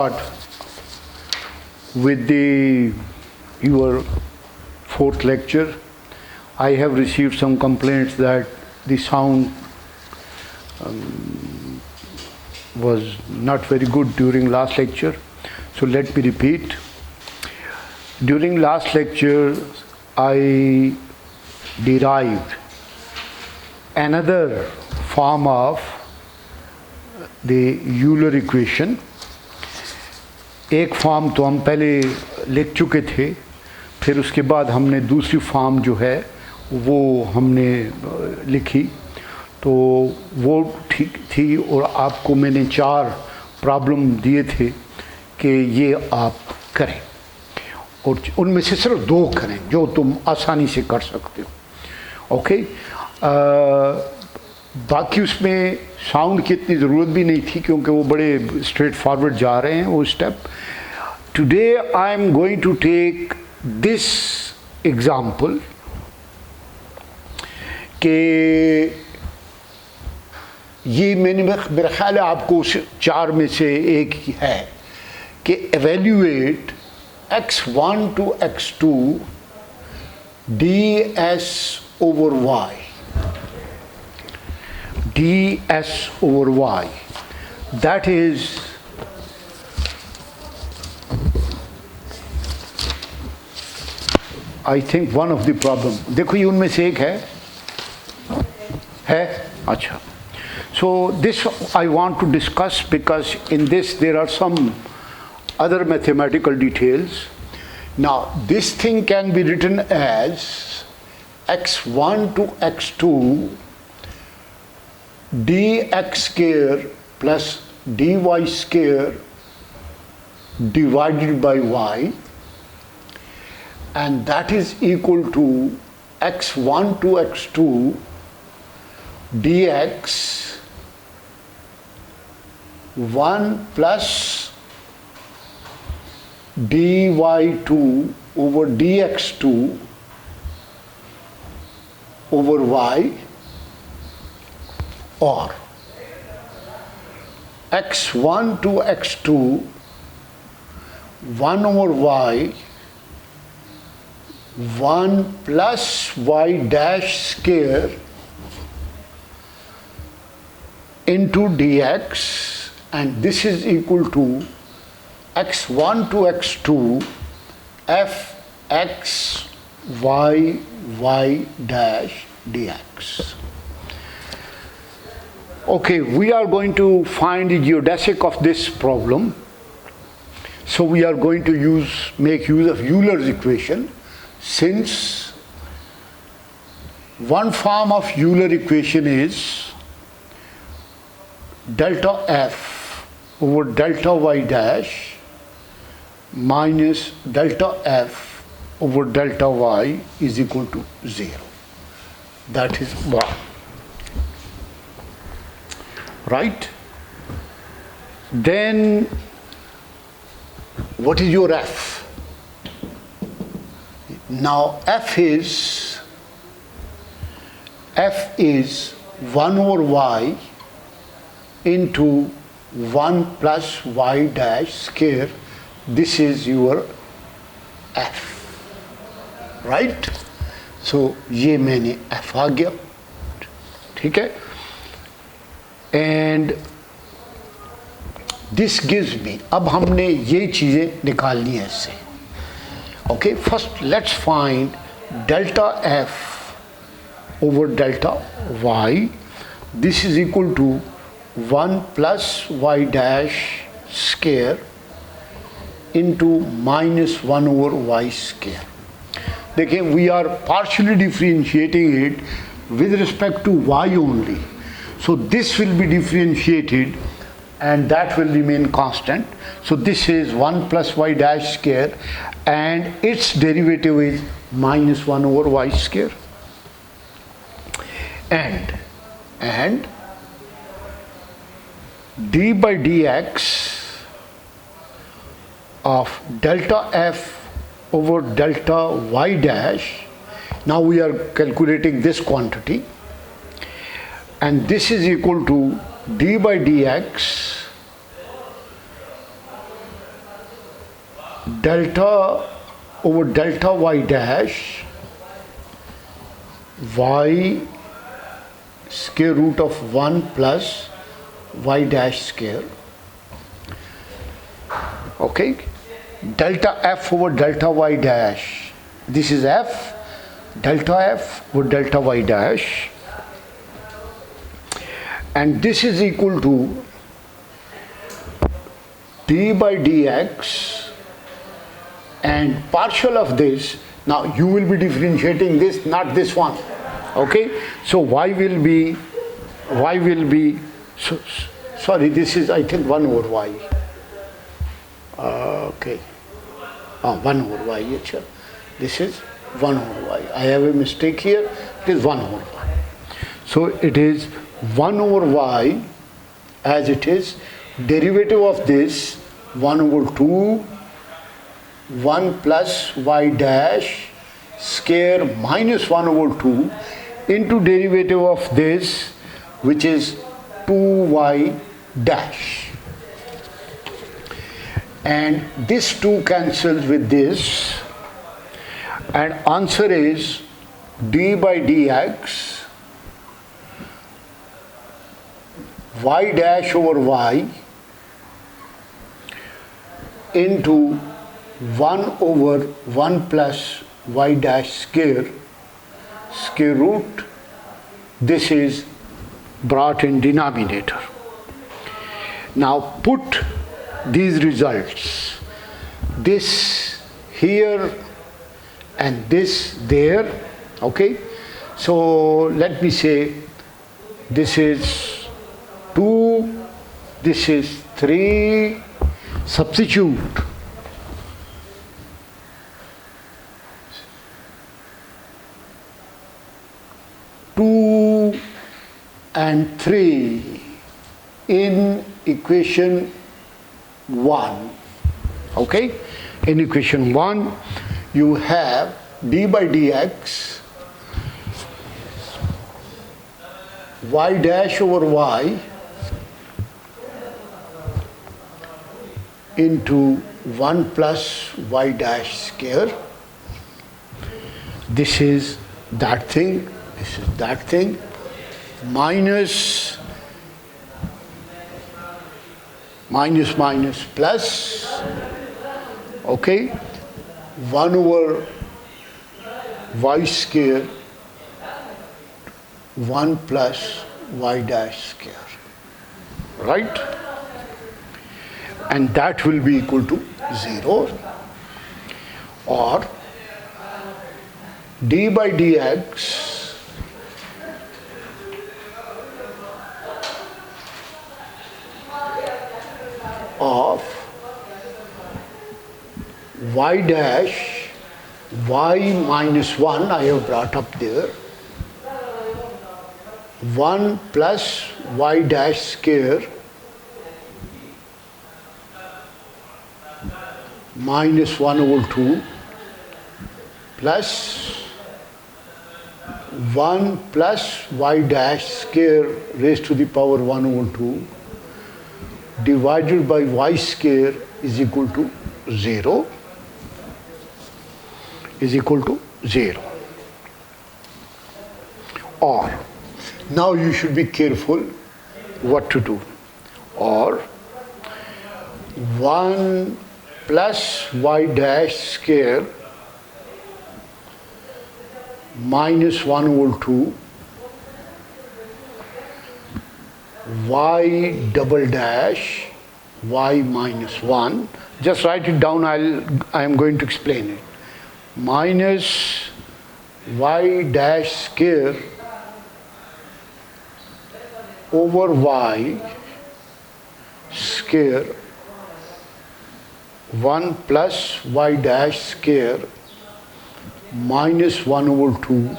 start with your fourth lecture. I have received some complaints that the sound was not very good during last lecture. So let me repeat. During last lecture, I derived another form of the Euler equation. एक form तो हम पहले लिख चुके थे, फिर उसके बाद हमने दूसरी फॉर्म जो है वो हमने लिखी, तो वो ठीक थी। और आपको मैंने 4 प्रॉब्लम दिए थे कि ये आप करें, और उनमें से सिर्फ 2 करें जो तुम आसानी से कर सकते हो। ओके, बाकी उसमें साउंड की इतनी ज़रूरत भी नहीं थी क्योंकि वो बड़े स्ट्रेट फॉरवर्ड जा रहे हैं वो step. Today I am going to take this example कि ये मेरा ख्याल है आपको उस 4 में से एक ही है कि evaluate x1 to x2 ds over y, ds over y, that is I think one of the problem। देखो ये उनमें से एक है अच्छा। So this I want to discuss because in this there are some other mathematical details. Now this thing can be written as x1 to x2 dx square plus dy square divided by y, and that is equal to x1 to x2 dx 1 plus dy2 over dx2 over y, or x1 to x2 1 over y 1 plus y dash square into dx, and this is equal to x1 to x2 f x y y dash dx. Okay, we are going to find the geodesic of this problem. So we are going to make use of Euler's equation, since one form of Euler equation is delta f over delta y dash minus delta f over delta y is equal to 0. That is 1. Right? Then what is your f? Now f is 1 over y into 1 plus y dash square. This is your f, right? So ये मैंने f आ गया, ठीक है? And this gives me, अब हमने ये चीज़ें निकालनी है इससे। Okay, first let's find delta f over delta y. This is equal to 1 plus y dash square into minus 1 over y square. देखिए, we are partially differentiating it with respect to y only. So this will be differentiated and that will remain constant. So this is 1 plus y dash square and its derivative is minus 1 over y square. And d by dx of delta f over delta y dash. Now we are calculating this quantity, and this is equal to d by dx delta over delta y dash y square root of 1 plus y dash square. Okay, delta f over delta y dash, this is f, delta f over delta y dash, and this is equal to d by dx, and partial of this, now you will be differentiating this, not this one. Okay, so y will be sorry, this is I think 1 over y. Okay, 1 over y. Achha. This is 1 over y. I have a mistake here. It is 1 over y. So it is 1 over y as it is. Derivative of this 1 over 2, 1 plus y dash square minus 1 over 2 into derivative of this, which is 2y dash, and this 2 cancels with this, and answer is d by dx y dash over y into 1 over 1 plus y dash square root, this is brought in denominator. Now put these results, this here and this there. Okay, so let me say this is 2, this is 3, substitute 2 and 3 in equation 1. Okay, in equation 1 you have d by dx y dash over y into 1 plus y dash square. This is that thing, this is that thing, minus plus, okay, 1 over y square 1 plus y dash square, right? And that will be equal to 0, or d by dx of y dash y minus 1, I have brought up there, 1 plus y dash square minus 1 over 2 plus 1 plus y dash square raised to the power 1 over 2 divided by y square is equal to 0, is equal to 0. Or, now you should be careful what to do. Or 1 plus y dash square minus 1 over 2 y double dash y minus 1, just write it down, I am going to explain it, minus y dash square over y square 1 plus y dash square minus 1 over 2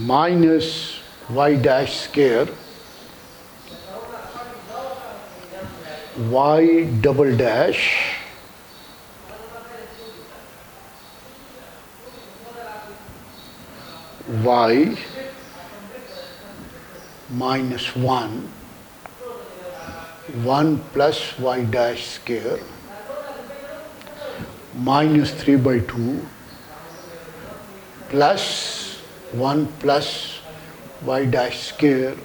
minus y dash square y double dash y minus 1 plus y dash square -3/2 plus 1 plus y dash square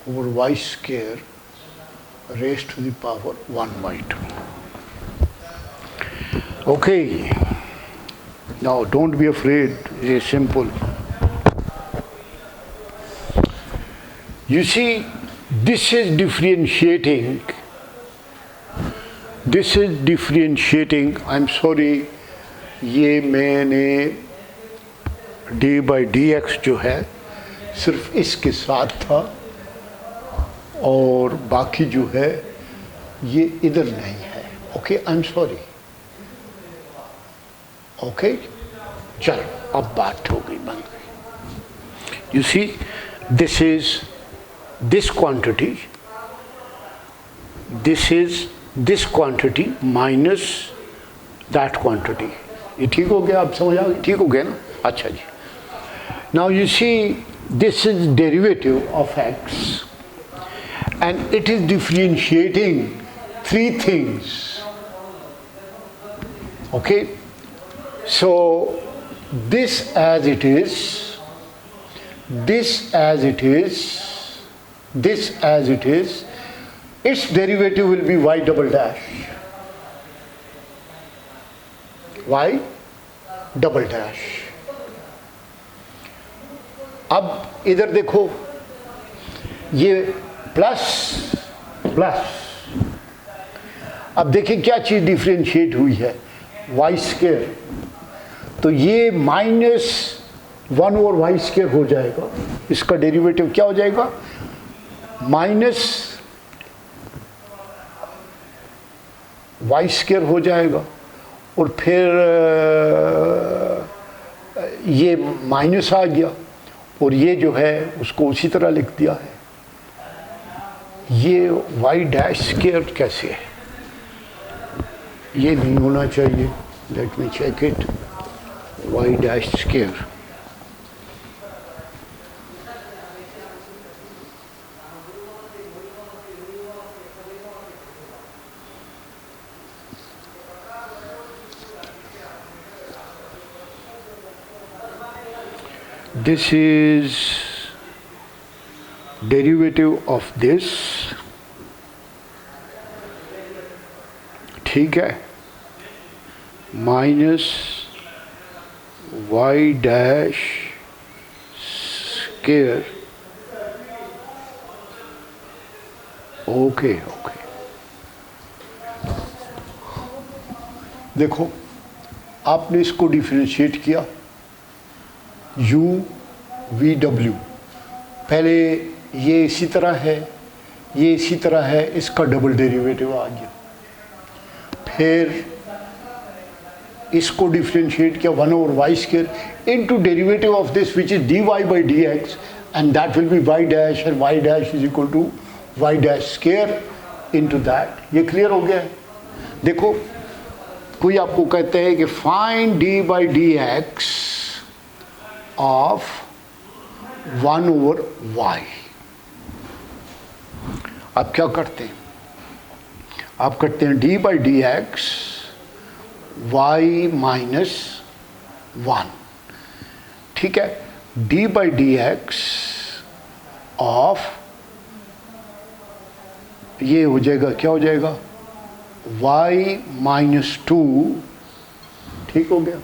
over y square raised to the power 1/2. Okay, now don't be afraid, it is simple. You see, this is differentiating. I'm sorry, ये मैंने d/dx जो है सिर्फ इसके साथ था और बाकी जो है ये इधर नहीं है. Okay, I am sorry. Okay, चलो अब बात हो गई, बन गई. You see, this is this quantity minus that quantity. ये ठीक हो गया? आप समझ आ गए? ठीक हो गया ना? अच्छा जी. Now you see, this is derivative of x and it is differentiating three things. Okay, so this as it is, its derivative will be y double dash. Y double dash. अब इधर देखो, ये प्लस प्लस. अब देखिए क्या चीज differentiate हुई है, वाई स्क्वायर. तो ये -1/y² हो जाएगा. इसका डेरिवेटिव क्या हो जाएगा? -y² हो जाएगा. और फिर ये माइनस आ गया और ये जो है उसको उसी तरह लिख दिया है. ये y' कैसे है? ये नहीं होना चाहिए. Let me check it. y'. This is derivative of this. ठीक है, माइनस y' स्क्वायर. ओके. देखो, आपने इसको डिफरेंशिएट किया u/v/w. पहले ये इसी तरह है, ये इसी तरह है, इसका डबल डेरिवेटिव आ गया. फिर इसको डिफरेंशिएट किया 1/y² into derivative of this which is dy/dx and that will be y' and y' is equal to y' into that. ये क्लियर हो गया है? देखो, कोई आपको कहते हैं कि फाइंड d/dx of 1/y. आप क्या करते हैं? आप करते हैं d/dx y -1. ठीक है, d/dx ऑफ ये हो जाएगा, क्या हो जाएगा? y -2. ठीक हो गया.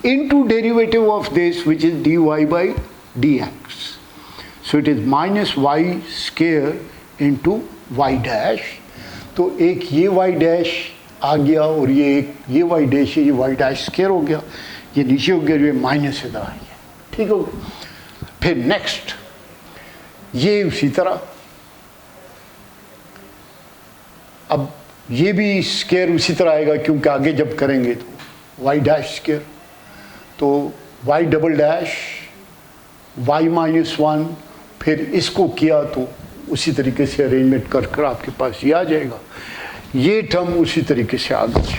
into derivative of this which is dy/dx. So it is -y² into y'. तो एक ये y' आ गया और ये एक ये y' है, ये y'² हो गया. ये नीचे हो गया, ये माइनस इधर आ गया. ठीक हो गया. फिर नेक्स्ट ये उसी तरह. अब ये भी स्क्वायर उसी तरह आएगा क्योंकि आगे जब करेंगे तो y'². तो y डबल डैश y -1. फिर इसको किया तो उसी तरीके से अरेंजमेंट कर कर आपके पास ये आ जाएगा. ये टर्म उसी तरीके से आ गई.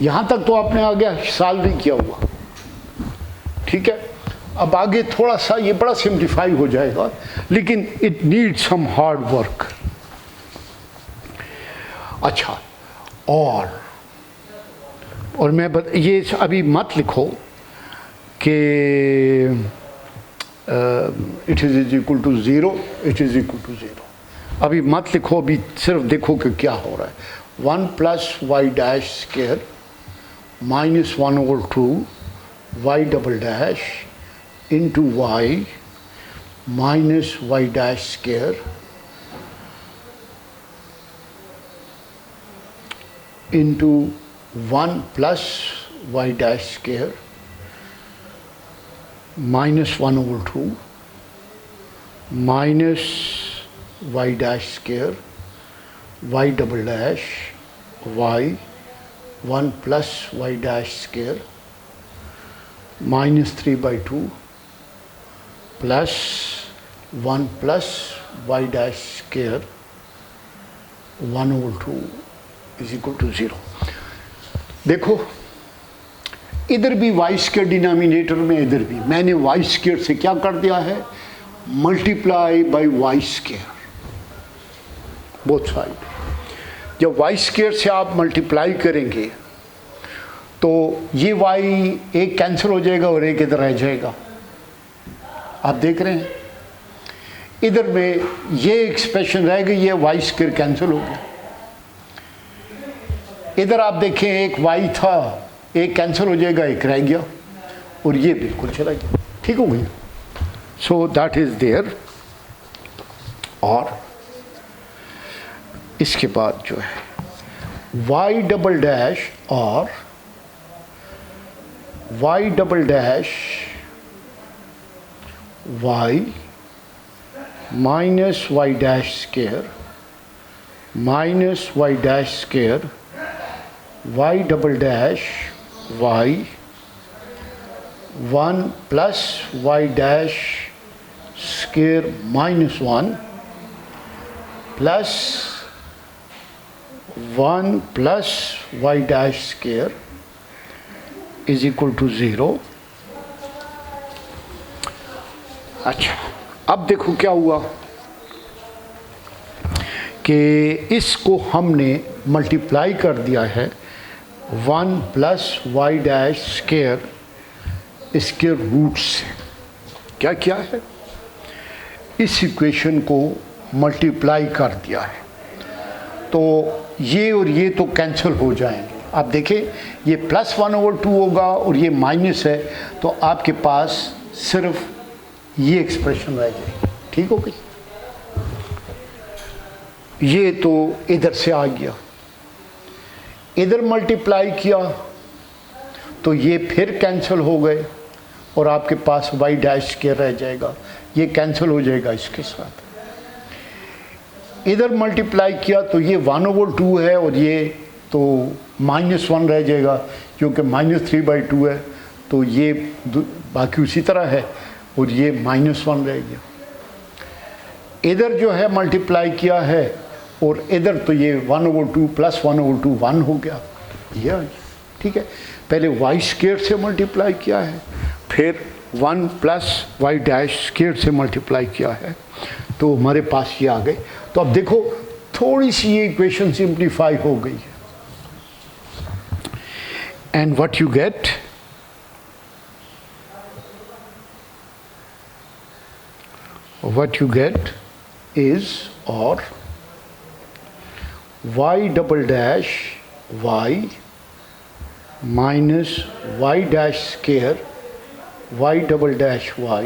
यहाँ तक तो आपने आगे सॉल्व नहीं किया हुआ. ठीक है, अब आगे थोड़ा सा ये बड़ा सिंप्लीफाई हो जाएगा, लेकिन it need some hard work. अच्छा, और और ये अभी मत लिखो कि it is equal to zero, it is equal to zero, अभी मत लिखो, अभी सिर्फ देखो कि क्या हो रहा है। 1 plus y dash square minus 1/2 y double dash into y minus y dash square into 1 plus y dash square minus 1/2 minus y dash square y double dash y 1 plus y dash square minus 3/2 plus 1 plus y dash square 1/2 is equal to 0। देखो इधर भी Y square denominator में, इधर भी मैंने Y square से क्या कर दिया है, multiply by y square both side. जब वाई स्क्वायर से आप मल्टीप्लाई करेंगे तो ये वाई एक कैंसिल हो जाएगा और एक इधर रह जाएगा। आप देख रहे हैं इधर में ये एक्सप्रेशन रह गई है, वाई स्क्वायर कैंसिल हो गया। इधर आप देखें एक वाई था, एक कैंसिल हो जाएगा, एक रह गया और ये बिल्कुल चला गया, ठीक हो गया। So that is there. और इसके बाद जो है वाई डबल डैश और y double dash y minus y dash square minus y dash square y double dash y 1 plus y dash square minus 1 plus 1 plus y dash square is equal to 0। अच्छा, अब देखो क्या हुआ कि इसको हमने multiply कर दिया है 1 plus y dash square square root से। क्या किया है, इस इक्वेशन को मल्टीप्लाई कर दिया है, तो ये और ये तो कैंसिल हो जाएंगे। आप देखें ये प्लस 1/2 होगा और ये माइनस है, तो आपके पास सिर्फ ये एक्सप्रेशन रह जाएगी, ठीक हो गई। ये तो इधर से आ गया, इधर मल्टीप्लाई किया तो ये फिर कैंसिल हो गए और आपके पास वाई डैश के रह जाएगा, ये कैंसिल हो जाएगा इसके साथ। इधर मल्टीप्लाई किया तो ये 1/2 है और ये तो -1 रह जाएगा, क्योंकि -3/2 है, तो ये बाकी उसी तरह है और ये -1 रह गया। इधर जो है मल्टीप्लाई किया है और इधर तो ये 1/2 प्लस 1/2 1 हो गया, ये ठीक है। पहले वाई स्क्वायर से मल्टीप्लाई किया है, फिर 1 प्लस वाई डैश स्क्वायर से मल्टीप्लाई किया है, तो हमारे पास ये आ गए। तो अब देखो थोड़ी सी ये इक्वेशन सिंप्लीफाई हो गई है, and what you get is or y double dash y minus y dash square y double dash y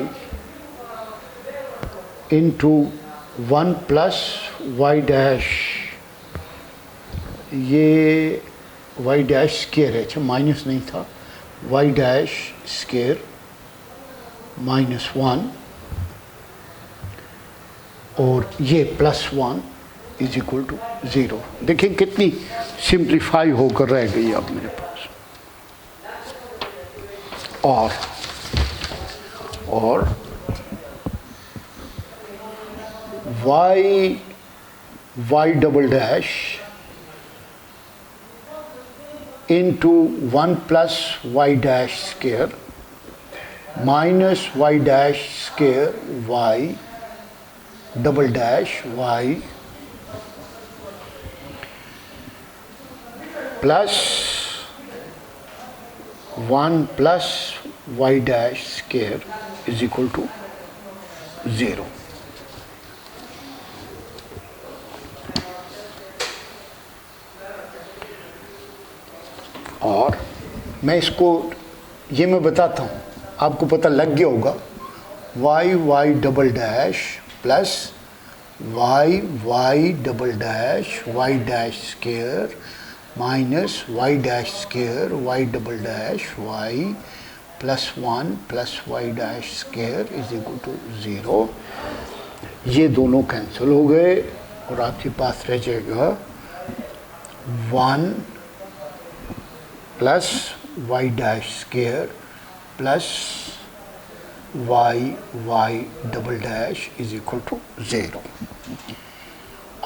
into 1 plus y dash, ये y dash square है, अच्छा माइनस नहीं था, y dash square minus 1 और ये +1 इज इक्वल टू 0। देखिए कितनी simplify होकर रह गई अब मेरे पास। और y double dash into 1 plus y dash square minus y dash square y double dash y plus 1 plus y dash square is equal to 0. और मैं इसको ये मैं बताता हूँ, आपको पता लग गया होगा, y double dash plus y double dash y dash square minus y dash square y double dash y plus 1 plus y dash square is equal to 0. ये दोनों कैंसिल हो गए और आपके पास रह जाएगा 1 plus y dash square plus y double dash is equal to 0.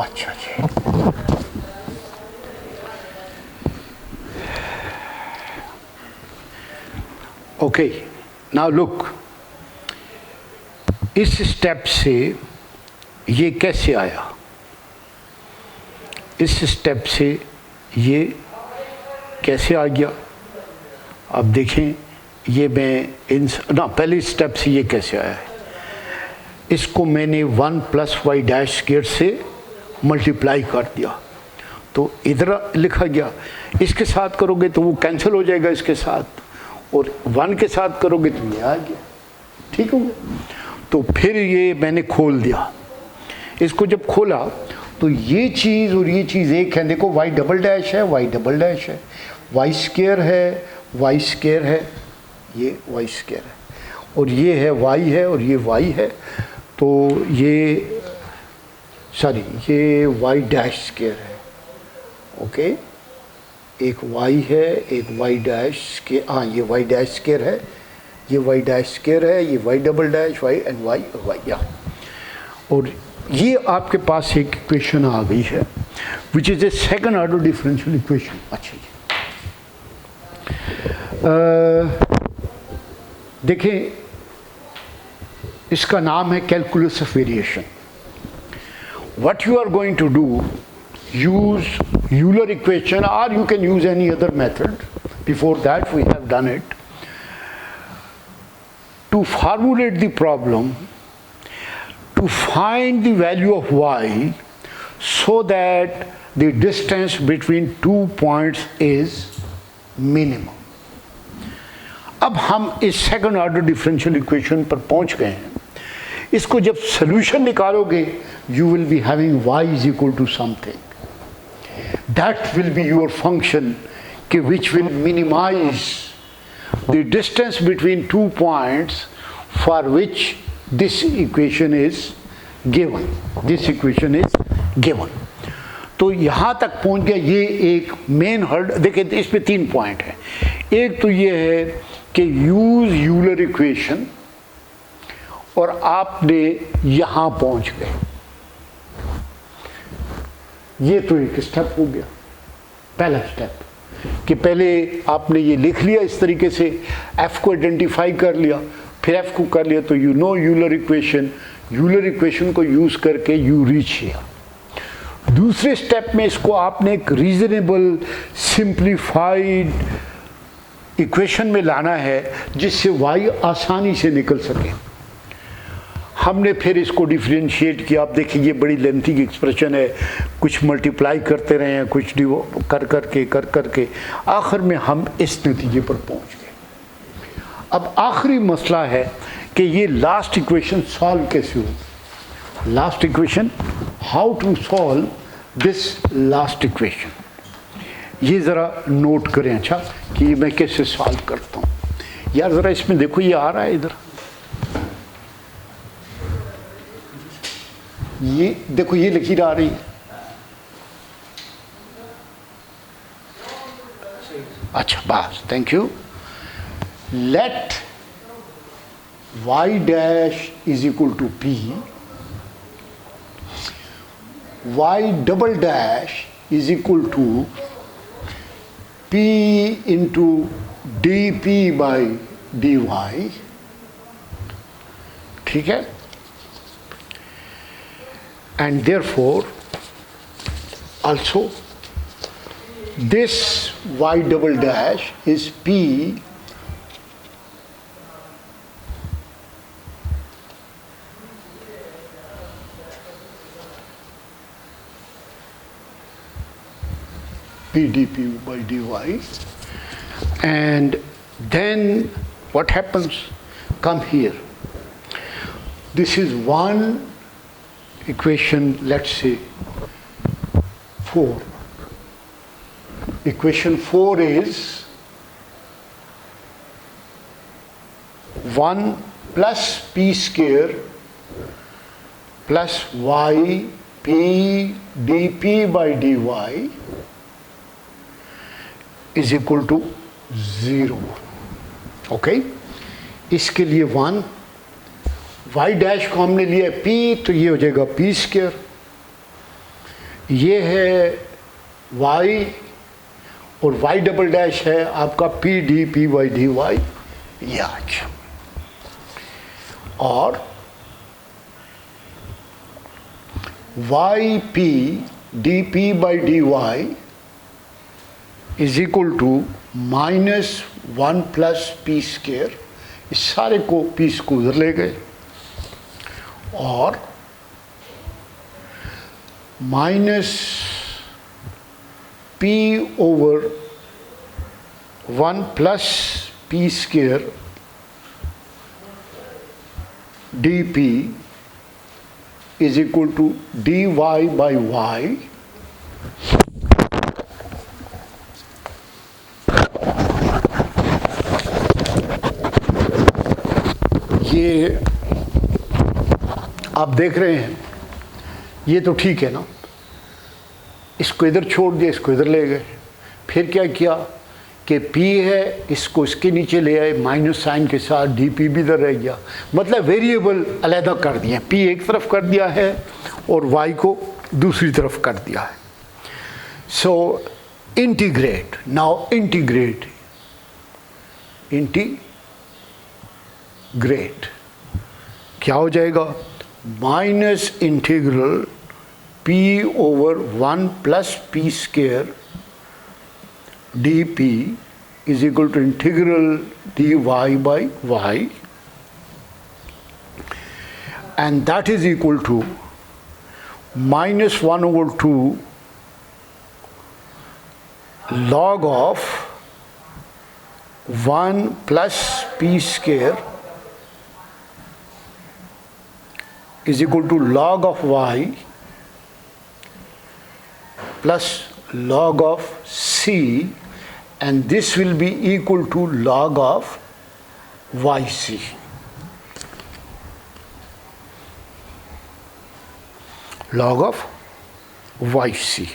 अच्छा जी, ओके. नाउ लुक, इस स्टेप से ये कैसे आया, इस स्टेप से ये कैसे आ गया. अब देखें, ये मैं पहले स्टेप से ये कैसे आया है. इसको मैंने 1 प्लस वाई डैश स्क्वायर से मल्टीप्लाई कर दिया तो इधर लिखा गया. इसके साथ करोगे तो वो कैंसिल हो जाएगा इसके साथ, और 1 के साथ करोगे तो ये आ गया. ठीक हो गया. तो फिर ये मैंने खोल दिया. इसको जब खोला तो ये चीज़ और ये चीज़ एक है. देखो y डबल डैश है, y डबल डैश है, y स्क्वायर है, y स्क्वायर है, ये y स्क्वायर है, और ये है y है और ये y है. तो ये सॉरी ये y डैश स्क्वायर है. ओके, एक y है, एक y डैश के, हाँ ये y डैश स्क्वायर है, ये y डैश स्क्वायर है, ये y double dash y and y या. और ये आपके पास एक इक्वेशन आ गई है which is a second order differential equation. अच्छा जी, देखिए इसका नाम है calculus of variation. What you are going to do, use Euler equation, or you can use any other method. Before that we have done it. To formulate the problem, to find the value of y so that the distance between 2 points is minimum. अब हम इस second order differential equation पर पहुंच गए हैं. इसको जब solution निकालोगे you will be having y is equal to something. That will be your function which will minimize the distance between 2 points for which this equation is given. This equation is given. तो यहाँ तक पहुँच गया. ये एक main heard. देखिए इसमें 3 point है. एक तो ये है कि यूज यूलर इक्वेशन, और आपने यहाँ पहुँच गए. ये तो एक स्टेप हो गया, पहला स्टेप, कि पहले आपने ये लिख लिया इस तरीके से, f को आइडेंटिफाई कर लिया, फिर f को कर लिया, तो you know Euler equation. Euler equation को यूज करके यू रीच हियर. दूसरे स्टेप में इसको आपने एक रीजनेबल सिंप्लीफाइड इक्वेशन में लाना है जिससे y आसानी से निकल सके. हमने फिर इसको डिफरेंशिएट किया. आप देखिए ये बड़ी लेंथी की एक्सप्रेशन है, कुछ मल्टीप्लाई करते रहे हैं, कुछ कर करके आखिर में हम इस नतीजे पर पहुंच गए. अब आखिरी मसला है कि ये लास्ट इक्वेशन सॉल्व कैसे हो. Last equation, how to solve this last equation, ये ज़रा नोट करें. अच्छा, कि मैं कैसे सॉल्व करता हूँ. यार ज़रा इसमें देखो, ये आ रहा है इधर, ये देखो ये लकीर आ रही है. अच्छा बस, thank you. Let y dash is equal to p, y double dash is equal to p into dp by dy. ठीक है. And therefore also this y double dash is p p dp by dy, and then what happens? Come here. This is one equation, let's say 4. Equation 4 is 1 plus p square plus y p dp by dy is equal to 0. Okay, इसके लिए 1, y dash को हमने लिया p, तो ये हो जाएगा p square, ये है y और y डबल डैश है आपका p dp by dy, ये आज, और yp dp by dy is equal to -1 plus p square, इस सारे को पीस को उधर ले गए, और minus p over 1 plus p square d p is equal to d y by y ये आप देख रहे हैं, ये तो ठीक है ना, इसको इधर छोड़ दिया, इसको इधर ले गए, फिर क्या किया कि P है, इसको इसके नीचे ले आए माइनस साइन के साथ, dP भी इधर रह गया, मतलब वेरिएबल अलहदा कर दिए, P एक तरफ कर दिया है और Y को दूसरी तरफ कर दिया है. सो इंटीग्रेट, नाउ इंटीग्रेट क्या हो जाएगा? Minus integral P over 1 plus p square dP is equal to integral dy by y, and that is equal to -1 over 2 log of 1 plus p square is equal to log of y plus log of c, and this will be equal to log of yc. Log of yc.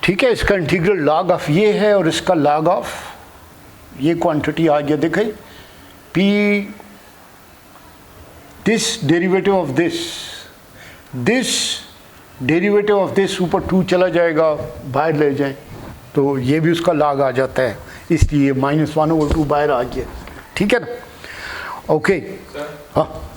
ठीक है, इसका integral log of ये है और इसका log of ये quantity आ गया. देखें p, this derivative of this derivative of this ऊपर 2 चला जाएगा, बाहर ले जाए तो ये भी उसका log आ जाता है, इसलिए -1 over 2 बाहर आ गया. ठीक है ना? ओके, हाँ.